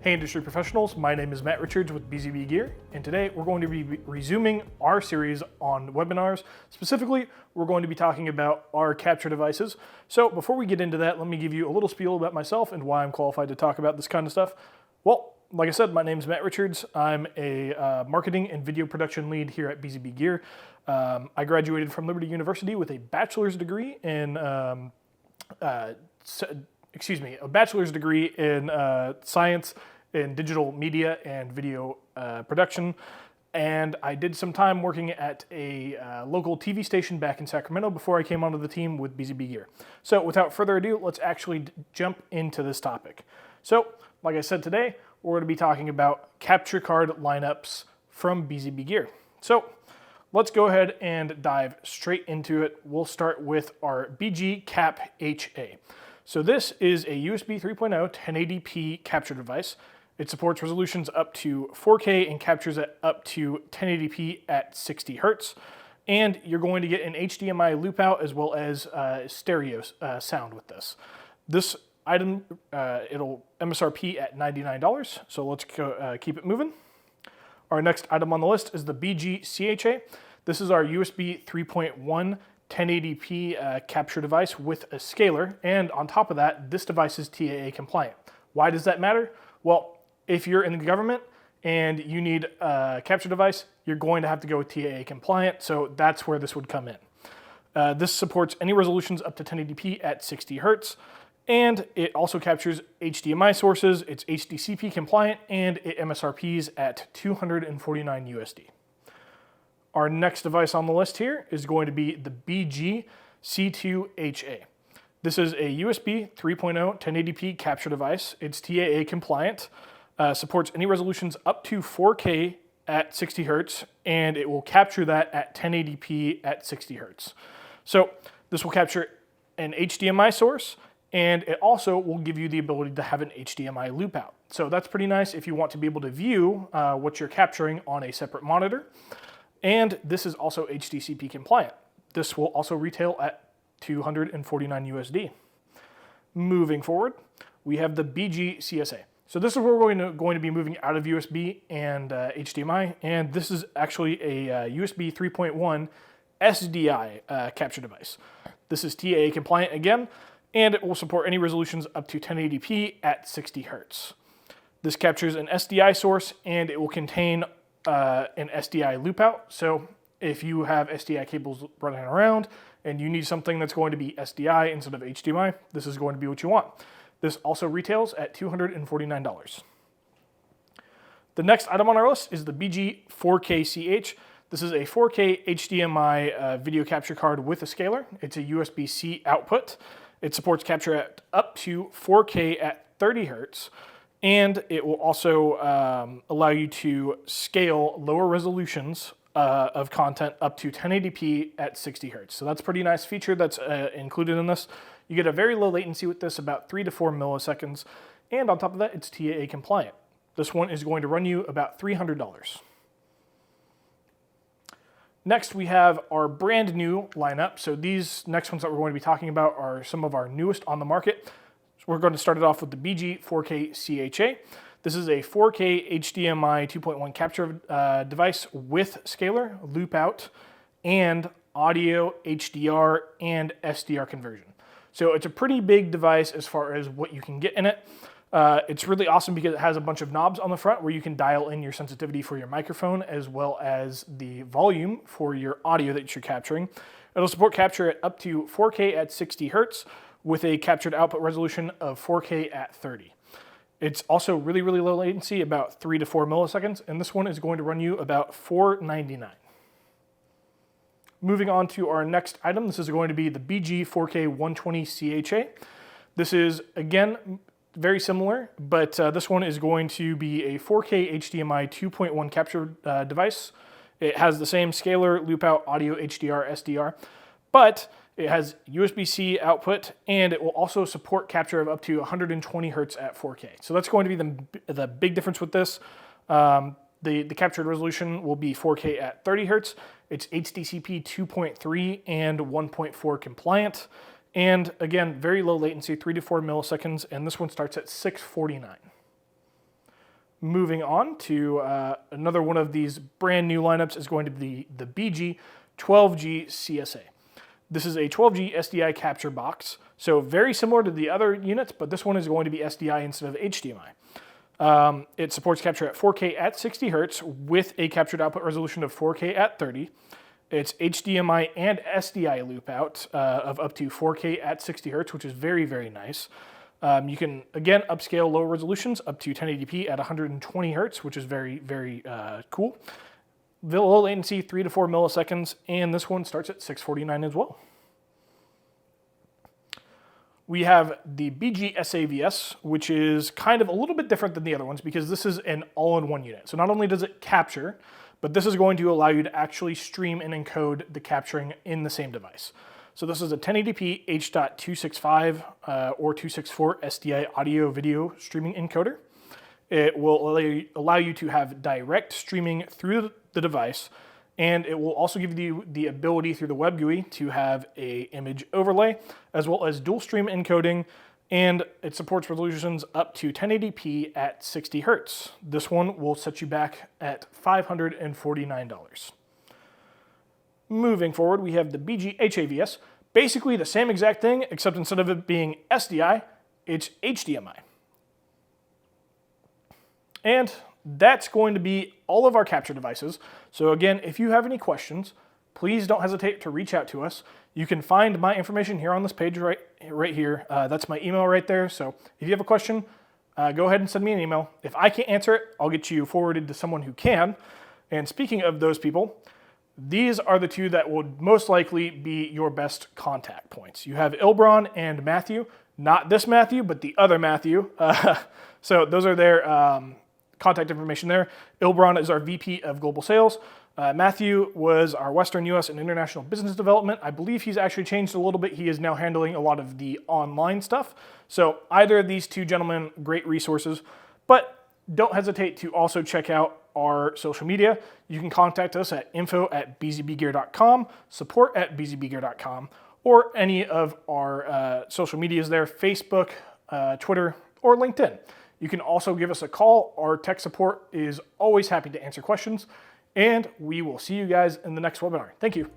Hey industry professionals, my name is Matt Richards with BZBGEAR, and today we're going to be resuming our series on webinars. Specifically, we're going to be talking about our capture devices. So before we get into that, let me give you a little spiel about myself and why I'm qualified to talk about this kind of stuff. Well, like I said, my name is Matt Richards. I'm a marketing and video production lead here at BZBGEAR. I graduated from Liberty University with a bachelor's degree in a bachelor's degree in science in digital media and video production. And I did some time working at a local TV station back in Sacramento before I came onto the team with BZBGEAR. So without further ado, let's actually jump into this topic. So, like I said today, we're going to be talking about capture card lineups from BZBGEAR. So let's go ahead and dive straight into it. We'll start with our BG Cap HA. So this is a USB 3.0 1080p capture device. It supports resolutions up to 4K and captures at up to 1080p at 60 Hertz. And you're going to get an HDMI loop out as well as stereo sound with this. This item, it'll MSRP at $99. So let's go, keep it moving. Our next item on the list is the BG CHA. This is our USB 3.1 1080p capture device with a scaler, and on top of that, this device is TAA compliant. Why does that matter? Well, if you're in the government and you need a capture device, you're going to have to go with TAA compliant, so that's where this would come in. This supports any resolutions up to 1080p at 60 Hertz, and it also captures HDMI sources, it's HDCP compliant, and it MSRPs at $249 USD. Our next device on the list here is going to be the BG C2HA. This is a USB 3.0 1080p capture device. It's TAA compliant, supports any resolutions up to 4K at 60 Hertz, and it will capture that at 1080p at 60 Hertz. So this will capture an HDMI source, and it also will give you the ability to have an HDMI loop out. So that's pretty nice if you want to be able to view what you're capturing on a separate monitor. And this is also HDCP compliant. This will also retail at $249 USD. Moving forward, we have the BG CSA. So this is where we're going to be moving out of USB and HDMI, and this is actually a USB 3.1 SDI capture device. This is TAA compliant again, and it will support any resolutions up to 1080p at 60 Hertz. This captures an SDI source, and it will contain an SDI loop out. So if you have SDI cables running around and you need something that's going to be SDI instead of HDMI, this is going to be what you want. This also retails at $249. The next item on our list is the BG 4K-CH. This is a 4K HDMI video capture card with a scaler. It's a USB-C output. It supports capture at up to 4K at 30 Hertz. And it will also allow you to scale lower resolutions of content up to 1080p at 60 Hertz. So that's a pretty nice feature that's included in this. You get a very low latency with this, about 3 to 4 milliseconds. And on top of that, it's TAA compliant. This one is going to run you about $300. Next, we have our brand new lineup. So these next ones that we're going to be talking about are some of our newest on the market. So we're going to start it off with the BG 4K-CHA. This is a 4K HDMI 2.1 capture device with scaler, loop out, and audio, HDR, and SDR conversion. So it's a pretty big device as far as what you can get in it. It's really awesome because it has a bunch of knobs on the front where you can dial in your sensitivity for your microphone as well as the volume for your audio that you're capturing. It'll support capture at up to 4K at 60 Hertz with a captured output resolution of 4K at 30. It's also really, really low latency, about 3 to 4 milliseconds, and this one is going to run you about $499. Moving on to our next item, this is going to be the BG 4K 120 CHA. This is, again, very similar, but this one is going to be a 4K HDMI 2.1 capture device. It has the same scaler, loop out, audio, HDR, SDR, but it has USB-C output, and it will also support capture of up to 120 Hertz at 4K. So that's going to be the big difference with this. The captured resolution will be 4K at 30 Hertz. It's HDCP 2.3 and 1.4 compliant. And again, very low latency, 3 to 4 milliseconds, and this one starts at $649. Moving on to another one of these brand new lineups is going to be the BG 12G CSA. This is a 12G SDI capture box, so very similar to the other units, but this one is going to be SDI instead of HDMI. It supports capture at 4K at 60 Hz with a captured output resolution of 4K at 30. It's HDMI and SDI loop out of up to 4K at 60 Hz, which is very, very nice. You can, again, upscale low resolutions up to 1080p at 120 Hz, which is very, very cool. Low latency, 3 to 4 milliseconds, and this one starts at $649 as well. We have the BGSAVS, which is kind of a little bit different than the other ones because this is an all-in-one unit. So not only does it capture, but this is going to allow you to actually stream and encode the capturing in the same device. So this is a 1080p H.265 or 264 SDI audio video streaming encoder. It will allow you to have direct streaming through the device, and it will also give you the ability through the web GUI to have an image overlay, as well as dual stream encoding, and it supports resolutions up to 1080p at 60 Hz. This one will set you back at $549. Moving forward, we have the BGHAVS, basically the same exact thing, except instead of it being SDI, it's HDMI. And that's going to be all of our capture devices. So again, if you have any questions, please don't hesitate to reach out to us. You can find my information here on this page right here. That's my email right there. So if you have a question, go ahead and send me an email. If I can't answer it, I'll get you forwarded to someone who can. And speaking of those people, these are the two that will most likely be your best contact points. You have Ilbron and Matthew, not this Matthew, but the other Matthew. So those are their contact information there. Ilbron is our VP of Global Sales. Matthew was our Western US and International Business Development. I believe he's actually changed a little bit. He is now handling a lot of the online stuff. So either of these two gentlemen, great resources, but don't hesitate to also check out our social media. You can contact us at info@bzbgear.com, support@bzbgear.com, or any of our social medias there, Facebook, Twitter, or LinkedIn. You can also give us a call. Our tech support is always happy to answer questions, and we will see you guys in the next webinar. Thank you.